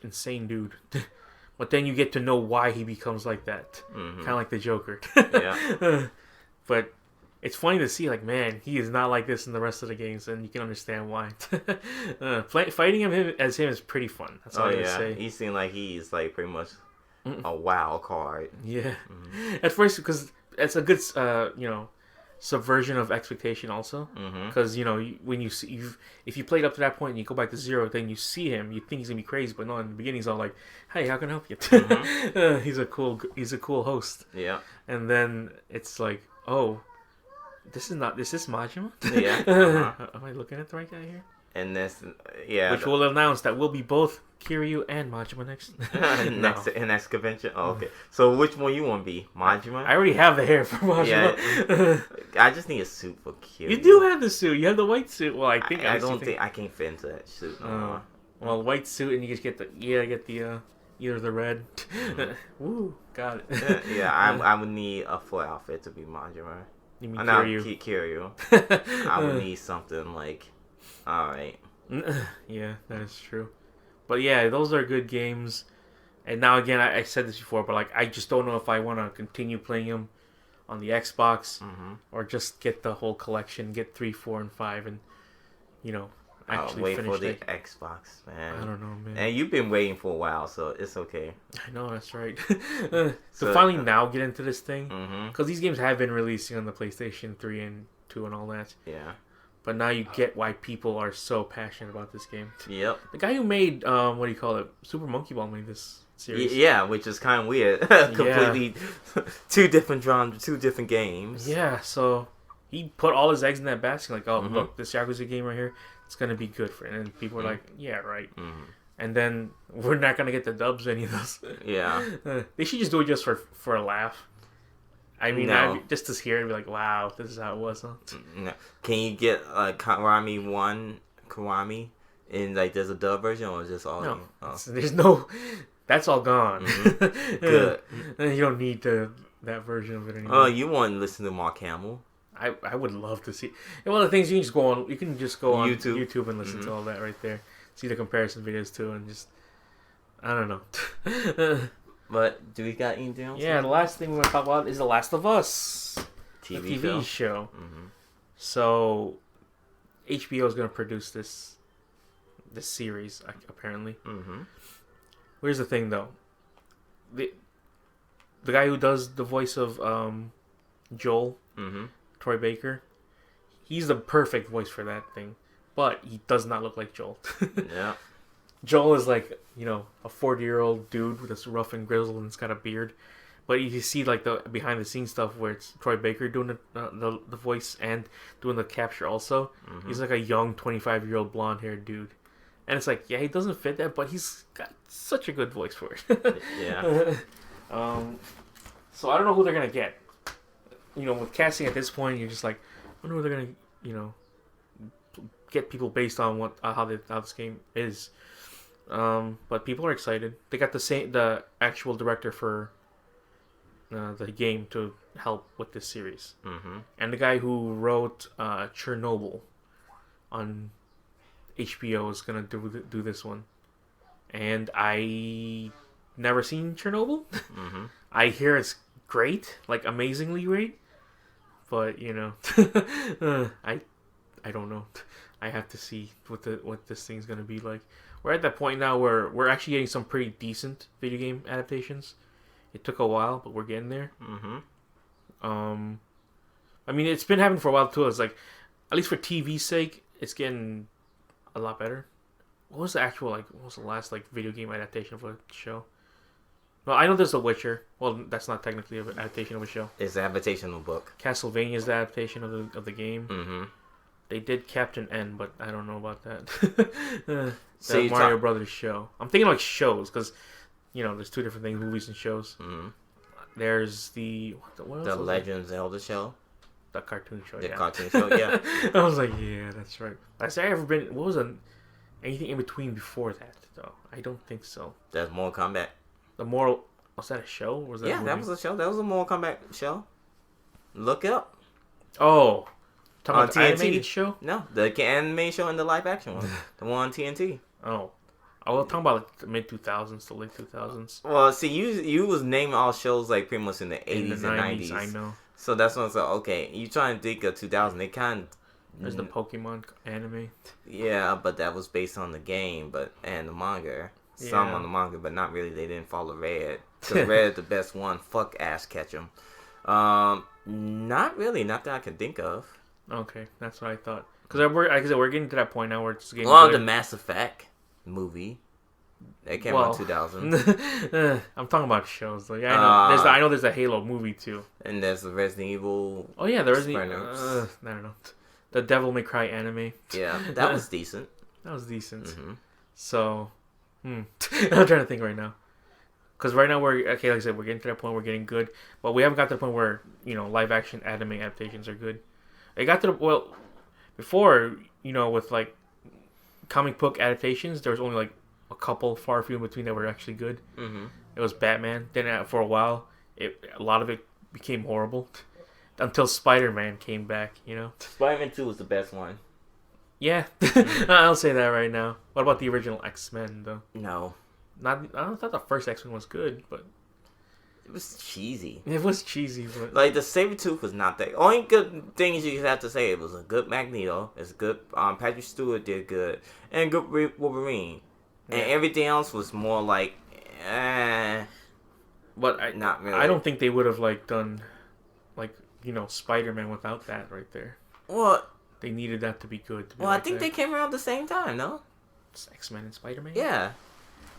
insane dude. But then you get to know why he becomes like that. Kind of like the Joker. Yeah. But it's funny to see, like, man, he is not like this in the rest of the games, and you can understand why. Fighting him as him is pretty fun. That's all I gotta say. He seems like he's like pretty much a wild card. Yeah. At first, because it's a good, subversion of expectation also. Because when you see, if you played up to that point and you go back to 0, then you see him, you think he's gonna be crazy, but no, in the beginning he's all like, "Hey, how can I help you?" He's a cool host. Yeah. And then it's like, oh. This is Majima? Yeah. Am I looking at the right guy here? And this, yeah. Which will announce that we'll be both Kiryu and Majima next. next convention. Oh, okay. So which one you want to be? Majima? I already have the hair for Majima. Yeah. I just need a suit for Kiryu. You do have the suit. You have the white suit. Well, I think I don't think I can't fit into that suit no more. Well, white suit, and you just get either the red. Woo, got it. Yeah, I would need a full outfit to be Majima. You mean Kiryu. I would need something like, alright. Yeah, that is true. But yeah, those are good games. And now again, I said this before, but like I just don't know if I want to continue playing them on the Xbox or just get the whole collection, get 3, 4, and 5, and actually wait finish for the it. Xbox, man. I don't know, man. And you've been waiting for a while, so it's okay. I know, that's right. So finally now get into this thing. Because these games have been releasing on the PlayStation 3 and 2 and all that. Yeah. But now you get why people are so passionate about this game. Yep. The guy who made, what do you call it? Super Monkey Ball made this series. Yeah, which is kind of weird. Completely two different genres, 2 different games. Yeah, so he put all his eggs in that basket. Like, oh, look, this Yakuza game right here, it's going to be good for it. And people are like, yeah, right. And then we're not going to get the dubs any of those. Yeah. They should just do it just for a laugh. I mean, No. just to hear it and be like, wow, this is how it was, huh? No. Can you get Kiwami 1 Kiwami in like there's a dub version or just all? No, Oh. there's no. That's all gone. Good. You don't need that version of it anymore. Oh, you want to listen to Mark Hamill? I would love to see. And one of the things you can just go on YouTube and listen to all that right there. See the comparison videos too, and just I don't know. But do we got anything else? Yeah, the last thing we're gonna talk about is The Last of Us TV show. So HBO is gonna produce this series apparently. Here's the thing though, the guy who does the voice of Joel, Troy Baker, he's the perfect voice for that thing, but he does not look like Joel. Yeah. Joel is like, a 40-year-old dude with this rough and grizzled and it's got a beard. But you see like the behind the scenes stuff where it's Troy Baker doing the voice and doing the capture also. He's like a young 25-year-old blonde-haired dude. And it's like, yeah, he doesn't fit that, but he's got such a good voice for it. Yeah. So I don't know who they're going to get. With casting at this point, you're just like, I wonder who they're going to, get people based on how this game is. But people are excited. They got the actual director for the game to help with this series, and the guy who wrote Chernobyl on HBO is gonna do this one. And I never seen Chernobyl. I hear it's great, like amazingly great, but I don't know. I have to see what this thing's gonna be like. We're at that point now where we're actually getting some pretty decent video game adaptations. It took a while, but we're getting there. I mean, it's been happening for a while too. It's like, at least for TV's sake, it's getting a lot better. What was the last video game adaptation of a show? Well, I know there's The Witcher. Well, that's not technically an adaptation of a show. It's an adaptation of a book. Castlevania is the adaptation of the game. They did Captain N, but I don't know about that. The Mario Brothers show. I'm thinking like shows, because, there's 2 different things, movies and shows. There's the Legend of Zelda show. The cartoon show, The cartoon show, yeah. I was like, yeah, that's right. Has there ever been, anything in between before that, though? I don't think so. That's Mortal Kombat. Was that a show? Or was that that was a show. That was a Mortal Kombat show. Look it up. Oh. Talking On about the TNT animated show? No, the anime show and the live action one. The one on TNT. Oh. Oh, we're talking about like the mid 2000s to late 2000s. Well, see, you was naming all shows like pretty much in the 80s and 90s. I know. So that's what I was like, okay, you trying to think of 2000? They kind of. There's the Pokemon anime. Yeah, but that was based on the game, and the manga. Some on the manga, but not really. They didn't follow Red. Because Red is the best one. Fuck Ash Ketchum. Not really. Not that I can think of. Okay, that's what I thought. Because like I said, we're getting to that point now where it's getting. Well, the Mass Effect movie. That came out in 2000. I'm talking about shows. Like I know there's a Halo movie too. And there's the Resident Evil. Oh yeah, there is I don't know. The Devil May Cry anime. Yeah, that was decent. That was decent. Mm-hmm. So, I'm trying to think right now. Because right now like I said, we're getting to that point. We're getting good, but we haven't got to the point where live action anime adaptations are good. It got to before with like comic book adaptations, there was only like a couple far few in between that were actually good. Mm-hmm. It was Batman. Then for a while, a lot of it became horrible. Until Spider-Man came back, Spider-Man 2 was the best one. Yeah, I'll say that right now. What about the original X-Men, though? No. I don't thought the first X-Men was good, but... It was cheesy. It was cheesy, but... Like, the Sabretooth was not that... Only good things you have to say, it was a good Magneto, it's good... Patrick Stewart did good, and good Wolverine. And everything else was more like... But not really. I don't think they would have, done... Spider-Man without that right there. Well, they needed that to be good. I think they came around the same time, no? It's X-Men and Spider-Man? Yeah.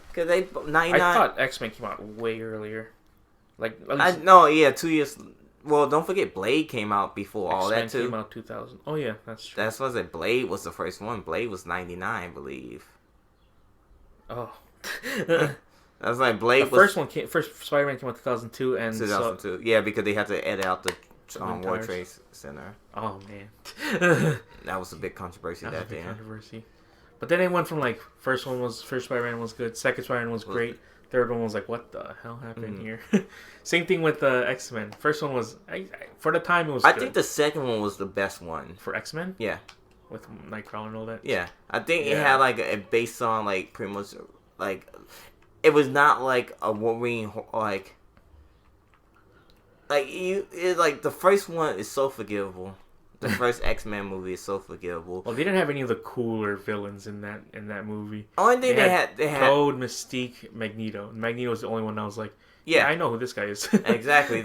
Because they... 99... I thought X-Men came out way earlier. At least... No, yeah, 2 years... Well, don't forget Blade came out before all that, too. Came out 2000. Oh, yeah, that's true. That's what I said. Blade was the first one. Blade was 99, I believe. Oh. That's like Blade first Spider-Man came out 2002 and 2002. Yeah, because they had to edit out the World Trade Center. Oh man, that was a big controversy that day. But then they went from first Spider-Man was good, second Spider-Man was great, third one was like, what the hell happened here? Same thing with X-Men. First one was for the time it was. I think the second one was the best one for X-Men. Yeah, with Nightcrawler and all that. Yeah, I think it had a based on pretty much it was not like a Wolverine the first one is so forgivable. The first X-Men movie is so forgivable. Well, they didn't have any of the cooler villains in that movie. Only thing they had Toad, Mystique, Magneto. Magneto was the only one I was like, yeah, I know who this guy is. Exactly,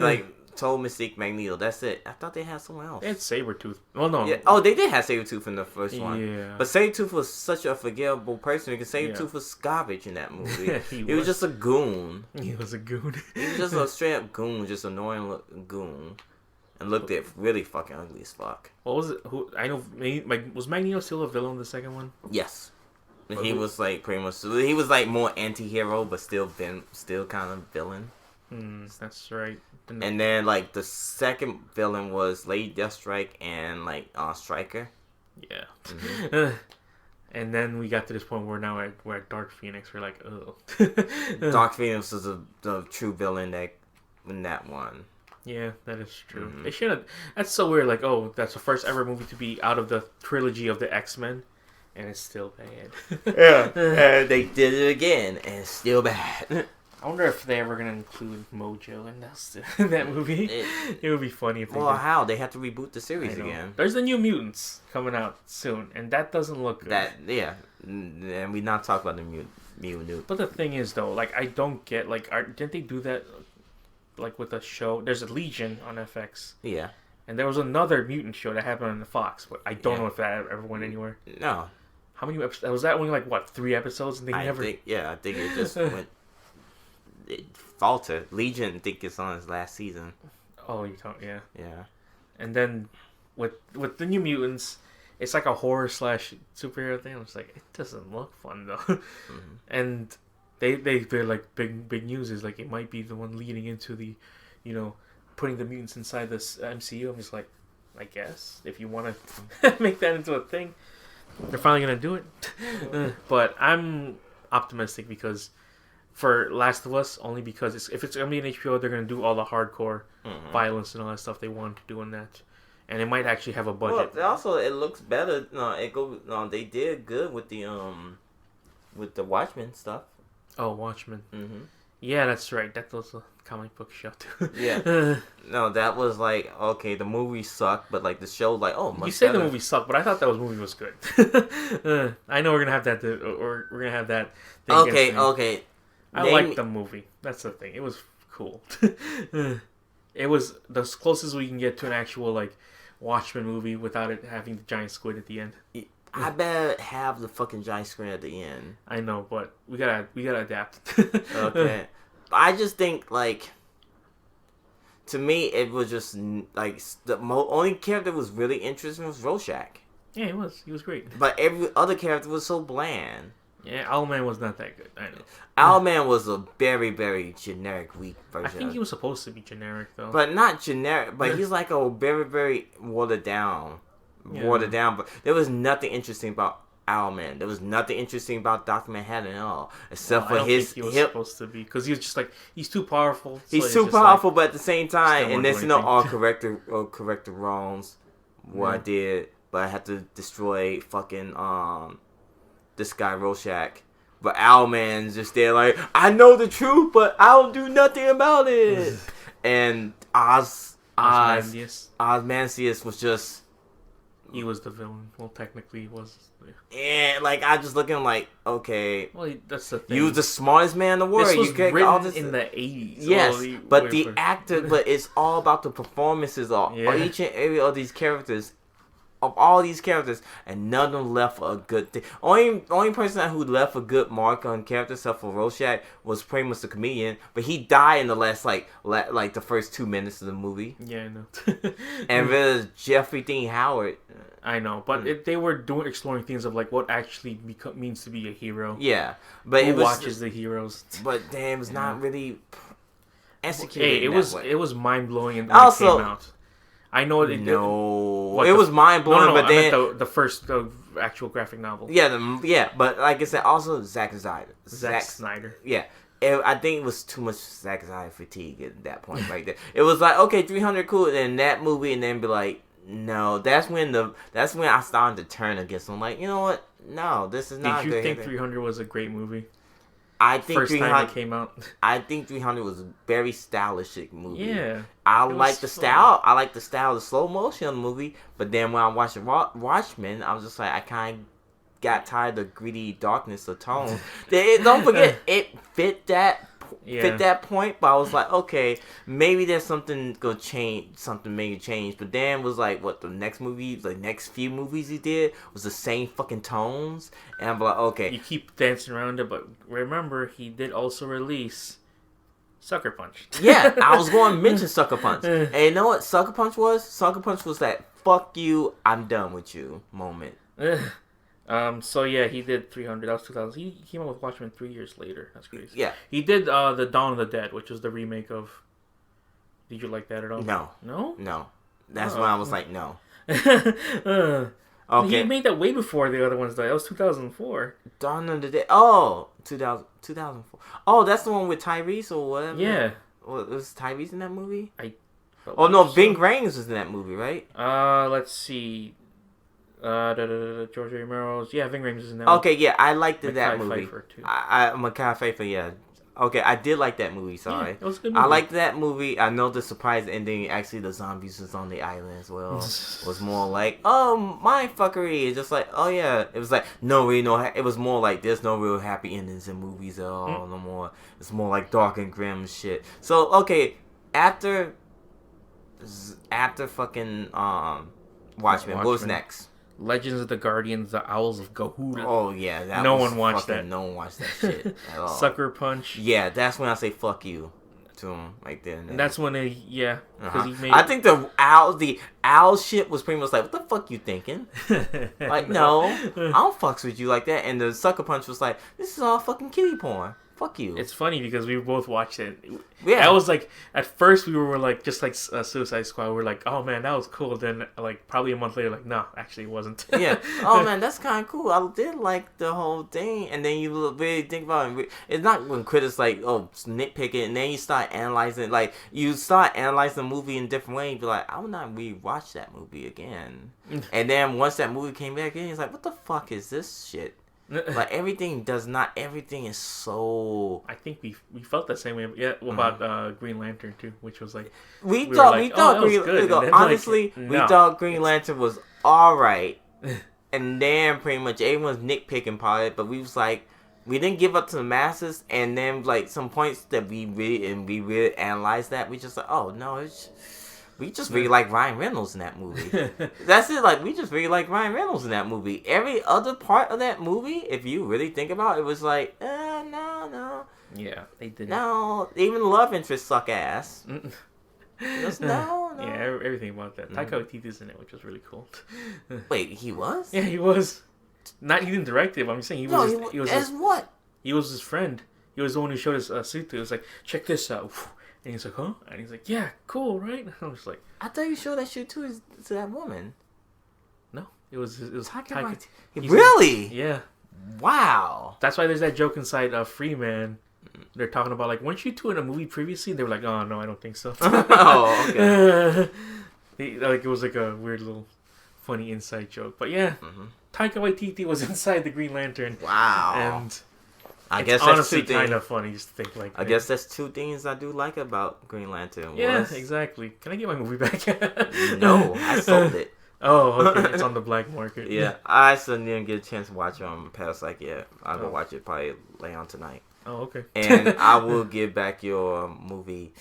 Toad, Mystique, Magneto. That's it. I thought they had someone else. They had Sabretooth. Well, no. Yeah. Oh, they did have Sabretooth in the first one. Yeah. But Sabretooth was such a forgivable person because Sabretooth was garbage in that movie. he was just a goon. He was a goon. He was just a straight up goon, just annoying goon. And looked at really fucking ugly as fuck. What was it? Was Magneto still a villain in the second one? Yes. He was pretty much. He was more anti-hero, but still kind of villain. That's right. And then the second villain was Lady Deathstrike and Stryker. Yeah. Mm-hmm. And then we got to this point where we're at Dark Phoenix. We're like, oh. Dark Phoenix was the true villain in that one. Yeah, that is true. Mm-hmm. They should have. That's so weird. That's the first ever movie to be out of the trilogy of the X-Men, and it's still bad. Yeah, they did it again, and it's still bad. I wonder if they're ever gonna include Mojo in that movie. It would be funny if they did. How? They have to reboot the series again. There's the New Mutants coming out soon, and that doesn't look good. And we not talk about the mutant. But the thing is, though, I don't get didn't they do that? With a show, there's a Legion on FX. Yeah. And there was another mutant show that happened on the Fox, but I don't know if that ever went anywhere. No. How many episodes? Was that only 3 episodes? And I think it just went. It faltered. Legion, I think it's on his last season. Oh, you talk, yeah. Yeah. And then with the New Mutants, it's like a horror / superhero thing. I was like, it doesn't look fun though. Mm-hmm. And they're big news is it might be the one leading into the, putting the mutants inside this MCU. I'm just like, I guess if you want to make that into a thing, they're finally gonna do it. But I'm optimistic because for Last of Us, only because if it's gonna be an HBO, they're gonna do all the hardcore violence and all that stuff they want to do in that, and it might actually have a budget. Well, also it looks better. They did good with the with the Watchmen stuff. Oh, Watchmen. Mm-hmm. Yeah, that's right. That was a comic book show too. Yeah. No, that was like, okay, the movie sucked, but like the show, like, oh, much You say better. the movie sucked, but I thought that movie was good. I know we're gonna have that, or we're gonna have that. Thing Okay. I liked the movie. That's the thing. It was cool. It was the closest we can get to an actual like Watchmen movie without it having the giant squid at the end. I better have the fucking giant screen at the end. I know, but we gotta adapt. Okay. I just think, like, to me, it was just, like, the only character that was really interesting was Rorschach. Yeah, he was. He was great. But every other character was so bland. Yeah, Owlman was not that good. I know. Owlman was a very, very generic, weak version. I think he was supposed to be generic, though. But not generic. But he's like a very, very watered down. But there was nothing interesting about Owlman. There was nothing interesting about Dr. Manhattan at all, except for his. He was supposed to be, because he was just like, he's too powerful. So he's too powerful, like, but at the same time, and there's I'll correct the wrongs what I did, but I had to destroy fucking this guy Rorschach. But Owlman's just there like, I know the truth, but I don't do nothing about it. And Ozymandias was just. He was the villain. Well, technically, he was. Yeah, like I just looking like, okay. Well, that's the thing. You was the smartest man in the world. This was written all this in the 80s. Yes, but the actor, but it's all about the performances of each and every of these characters. Of all these characters, and none of them left a good thing. Only person who left a good mark on character, except for Rorschach, was pretty much the comedian. But he died in the last like the first 2 minutes of the movie. Yeah, I know. And there's Jeffrey Dean Howard. I know, but they were exploring things of like what actually means to be a hero. Yeah, but who watches the heroes. But damn, it was not really executed. Hey, it was mind blowing when it came out. I know it. It was mind blowing, but then I meant the first actual graphic novel. Yeah, but like I said, also Zack Snyder. Yeah, I think it was too much Zack Snyder fatigue at that point, right there. It was like, okay, 300 cool, and then that movie, and then be like, no. That's when I started to turn against him. Like, you know what? No, this is not. Did you think 300 was a great movie? I think first time it came out. I think 300 was a very stylish movie. Yeah, I like the style. I like the style, the slow motion of the movie. But then when I watched Watchmen, I was just like, I kind of got tired of the gritty darkness of tone. Don't forget, it fit that point. But I was like, okay, maybe there's something gonna change. Something maybe change. But then was like, what the next few movies he did was the same fucking tones. And I'm like, okay, you keep dancing around it, but remember, he did also release Sucker Punch. Yeah, I was going to mention Sucker Punch. And you know what Sucker Punch was? Sucker Punch was that fuck you, I'm done with you moment. So yeah, he did 300. That was 2000. He came out with Watchmen 3 years later. That's crazy. Yeah. He did the Dawn of the Dead, which was the remake of. Did you like that at all? No. No? No. That's when I was like, no. Okay. He made that way before the other ones, though. That was 2004. Dawn of the Dead. Oh, 2004. Oh, that's the one with Tyrese or whatever. Yeah. Was Tyrese in that movie? Oh no, Ving Rhames was in that movie, right? Let's see. George Romero's. Yeah, Ving Rhames is in that. Okay, yeah, I liked that movie. Pfeiffer too. Mackay Pfeiffer, yeah. Okay, I did like that movie. Sorry, yeah, it was a good movie. I liked that movie. I know the surprise ending. Actually, the zombies was on the island as well. Was more like, oh, mind fuckery. It's just like, oh yeah. It was like it was more like there's no real happy endings in movies at all. No more. It's more like dark and grim shit. So okay, after fucking Watchmen, what was next? Legends of the Guardians, the Owls of Gahuda. Oh yeah, no one watched that. No one watched that shit at all. Sucker Punch. Yeah, that's when I say fuck you to him right there. And that's when he made. I think the owl shit was pretty much like, what the fuck you thinking? Like no, I don't fucks with you like that. And the Sucker Punch was like, this is all fucking kiddie porn. Fuck you. It's funny because we both watched it. Yeah. I was like, at first we were like, just like Suicide Squad. We were like, oh man, that was cool. Then like probably a month later, like, no, actually it wasn't. Yeah. Oh man, that's kind of cool. I did like the whole thing. And then you really think about it. It's not when critics like, oh, nitpick it. And then you start analyzing it. Like, you start analyzing the movie in a different way. And be like, I would not rewatch that movie again. And then once that movie came back in, it's like, what the fuck is this shit? Like everything is so. I think we felt the same way. Yeah, about Green Lantern too, which was like we thought honestly no. we thought Green Lantern was all right, and then pretty much everyone's nitpicking about it, but we was like. We didn't give up to the masses, and then like some points that we really analyzed that we just like, oh no, we just really like Ryan Reynolds in that movie. That's it. Like we just really like Ryan Reynolds in that movie. Every other part of that movie, if you really think about it, was like, no. Yeah, they did. No, even the love interest suck ass. Just, no. Yeah, everything about that. Taika Waititi's in it, which was really cool. Wait, he was? Yeah, he was. He didn't direct it, but I'm saying he was what? He was his friend. He was the one who showed his suit to. He was like, check this out. And he's like, huh? And he's like, yeah, cool, right? And I was like, I thought you showed that shit to that woman. No, it was Taika. Really? Yeah. Wow. That's why there's that joke inside Free Man. They're talking about like, weren't you two in a movie previously? They were like, oh no, I don't think so. Oh, okay. Like it was like a weird little funny inside joke, but yeah. Taika Waititi was inside the Green Lantern. Wow. And I guess that's honestly kind of funny just to think like that. I guess that's two things I do like about Green Lantern. Yeah, exactly. Can I get my movie back? No, I sold it. Oh, okay. It's on the black market. Yeah, I still didn't get a chance to watch it on past I'll go watch it probably later on tonight. Oh, okay. And I will give back your movie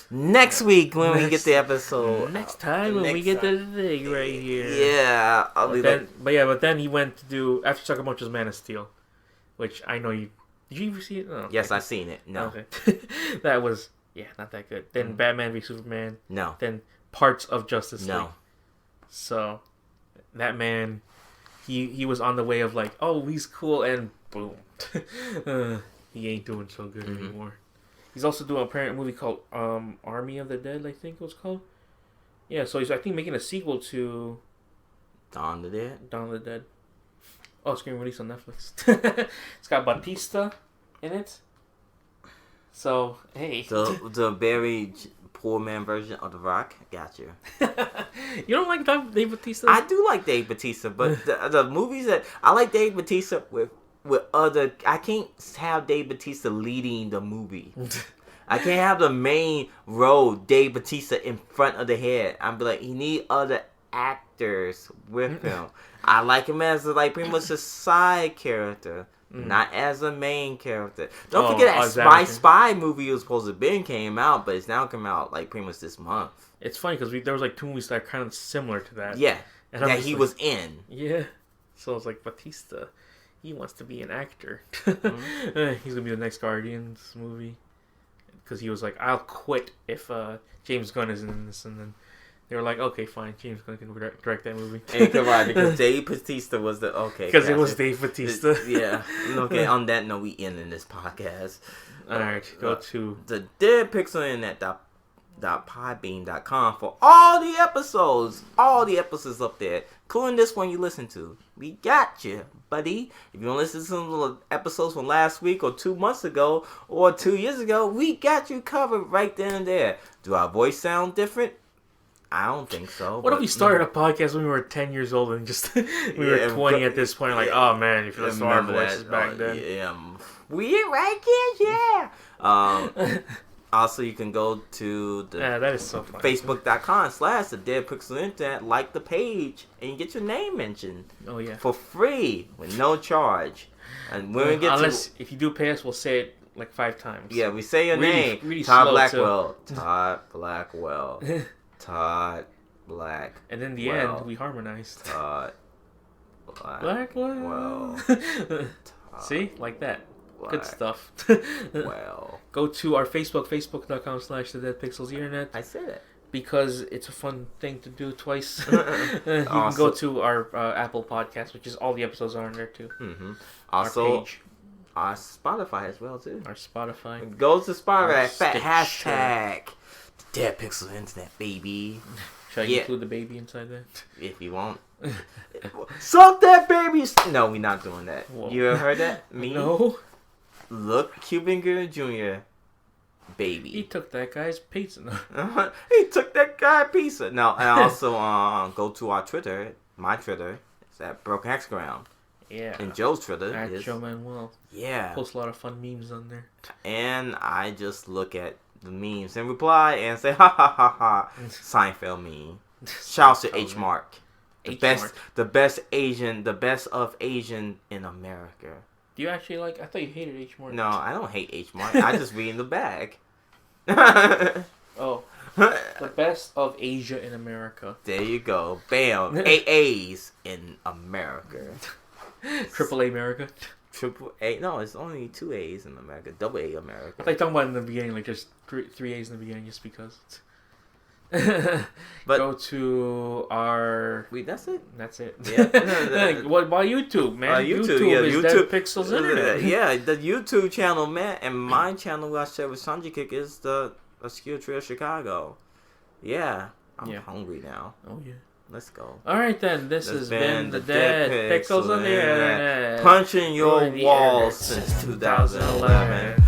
next week when we get the episode. Next time when we get the thing right here. Yeah. But then he went to do after Sakamoto's Man of Steel, which I know you. Did you ever see it? Oh, yes, I've seen it. No. Okay. That was not that good. Then Batman v Superman. No. Then parts of Justice League. No. So that man, he was on the way of like, oh, he's cool, and boom. He ain't doing so good anymore. He's also doing a parent movie called Army of the Dead, I think it was called. Yeah, so he's I think making a sequel to Dawn of the Dead. Dawn of the Dead. Oh, it's getting released on Netflix. It's got Batista in it. So hey, the very poor man version of The Rock. Got you. You don't like Dave Batista? I do like Dave Batista, but the movies that I like Dave Batista with other, I can't have Dave Batista leading the movie. I can't have the main role Dave Batista in front of the head. I'm like, he need other actors with him. I like him as pretty much a side character, not as a main character. Don't forget that My Spy movie was supposed to have came out, but it's now coming out pretty much this month. It's funny because there was 2 movies that are kind of similar to that. Yeah, and that he was in. Yeah, so it's like Batista. He wants to be an actor. He's gonna be the next Guardians movie because he was like, "I'll quit if James Gunn is in this," and then they were like, "Okay, fine, James Gunn can direct that movie." And come on, because Dave Batista was because it was Dave Batista. Yeah. Okay. On that note, we ending this podcast. All right, go to the Dead Pixel Internet.podbean.com for all the episodes up there, including this one you listen to. We got you, buddy. If you want to listen to some of the episodes from last week or 2 months ago or 2 years ago, we got you covered right then and there. Do our voice sound different? I don't think so. What if we started a podcast when we were 10 years old and just we were 20 at this point? Like, oh man, if you listen to our voices back then. Yeah, we right kids, yeah. Also, you can go to the that is so funny. Facebook.com/The Dead Pixel Internet, like the page, and you get your name mentioned. Oh yeah, for free with no charge. And when we get if you do pay us, we'll say it 5 times. Yeah, we say your name. Really Todd Blackwell. Todd Blackwell. Todd Black. And in the end, we harmonized. Todd Blackwell. See, like that. Good stuff. Well, go to our Facebook.com/The Dead Pixels Internet. I said it because it's a fun thing to do twice. You can go to our Apple Podcast, which is all the episodes are on there too. Mm-hmm. Also, our Spotify as well too. Our Spotify. Go to Spotify. Hashtag Dead Pixel Internet, baby. Should I include the baby inside that? If you want. Suck that baby. No, we're not doing that. Whoa. You ever heard that? Me? No. Look, Cuban Gooding Jr. Baby. He took that guy's pizza. He took that guy's pizza. No, and also go to our Twitter. My Twitter. It's at Broken Hexagram. Yeah. And Joe's Twitter At is Joe Manuel. yeah. Post a lot of fun memes on there. And I just look at the memes and reply and say ha ha ha ha. Seinfeld meme. Shouts to H Mark. The best of Asian in America. Do you actually like? I thought you hated H Mark. No, I don't hate H Mark. I just read in the bag. Oh, the best of Asia in America. There you go. Bam. AAs in America. Triple A America. Triple A. No, it's only 2 A's in America. Double A America. I thought talking about in the beginning, like just three A's in the beginning, just because. But go to our. Wait, that's it. That's it. Yeah. What about YouTube, man? YouTube is YouTube Dead Pixels Internet. Yeah, the YouTube channel, man, and my channel I share with Sanji Kick is the Obscure Trio Chicago. Yeah, I'm hungry now. Oh yeah. Let's go. All right then. This has been the Dead Pixels on the Internet. Punching your walls since 2011.